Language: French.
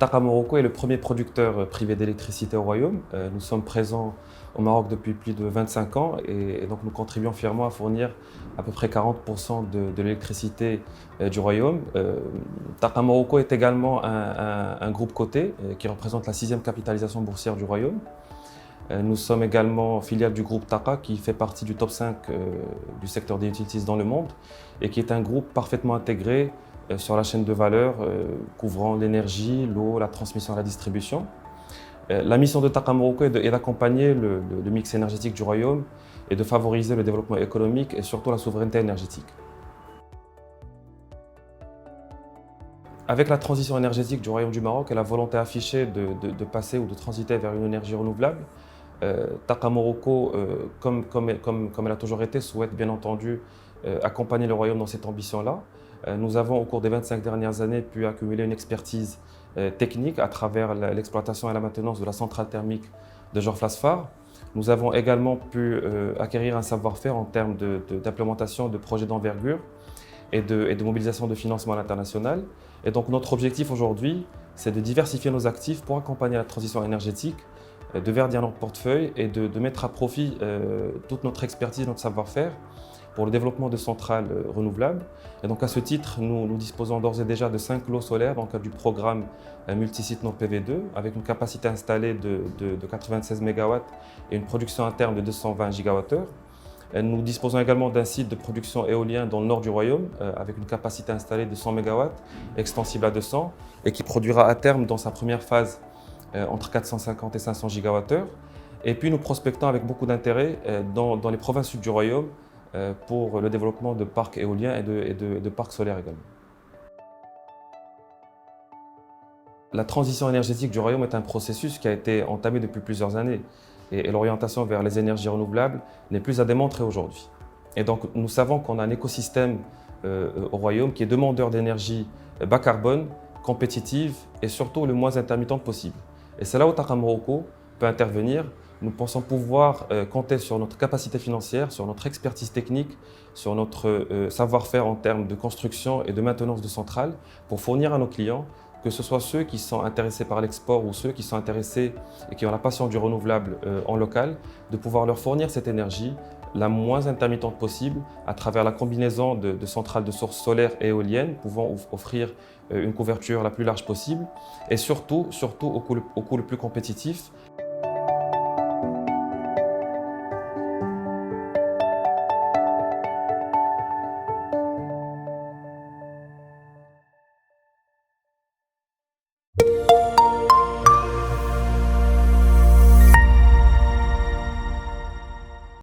TAQA Morocco est le premier producteur privé d'électricité au Royaume. Nous sommes présents au Maroc depuis plus de 25 ans et donc nous contribuons fièrement à fournir à peu près 40% de l'électricité du Royaume. TAQA Morocco est également un groupe coté qui représente la 6e capitalisation boursière du Royaume. Nous sommes également filiale du groupe TAQA qui fait partie du top 5 du secteur des utilities dans le monde et qui est un groupe parfaitement intégré sur la chaîne de valeur couvrant l'énergie, l'eau, la transmission et la distribution. La mission de TAQA Morocco est d'accompagner le mix énergétique du Royaume et de favoriser le développement économique et surtout la souveraineté énergétique. Avec la transition énergétique du Royaume du Maroc et la volonté affichée de passer ou de transiter vers une énergie renouvelable, TAQA Morocco, comme elle a toujours été, souhaite bien entendu accompagner le Royaume dans cette ambition-là. Nous avons, au cours des 25 dernières années, pu accumuler une expertise technique à travers l'exploitation et la maintenance de la centrale thermique de Jorflasfar. Nous avons également pu acquérir un savoir-faire en termes d'implémentation de projets d'envergure et de mobilisation de financement à l'international. Et donc notre objectif aujourd'hui, c'est de diversifier nos actifs pour accompagner la transition énergétique, de verdir notre portefeuille et de mettre à profit toute notre expertise, notre savoir-faire pour le développement de centrales renouvelables. Et donc à ce titre, nous disposons d'ores et déjà de 5 lots solaires dans le cadre du programme Multisite Nord PV2 avec une capacité installée de 96 MW et une production interne de 220 GWh. Nous disposons également d'un site de production éolien dans le nord du Royaume avec une capacité installée de 100 MW, extensible à 200 et qui produira à terme dans sa première phase entre 450 et 500 GWh. Et puis nous prospectons avec beaucoup d'intérêt dans les provinces sud du Royaume pour le développement de parcs éoliens et de parcs solaires également. La transition énergétique du Royaume est un processus qui a été entamé depuis plusieurs années et l'orientation vers les énergies renouvelables n'est plus à démontrer aujourd'hui. Et donc nous savons qu'on a un écosystème au Royaume qui est demandeur d'énergie bas carbone, compétitive et surtout le moins intermittente possible. Et c'est là où TAQA Morocco peut intervenir. Nous pensons pouvoir compter sur notre capacité financière, sur notre expertise technique, sur notre savoir-faire en termes de construction et de maintenance de centrales pour fournir à nos clients, que ce soit ceux qui sont intéressés par l'export ou ceux qui sont intéressés et qui ont la passion du renouvelable en local, de pouvoir leur fournir cette énergie la moins intermittente possible à travers la combinaison de centrales de sources solaires et éoliennes pouvant offrir une couverture la plus large possible et surtout au coût le plus compétitif.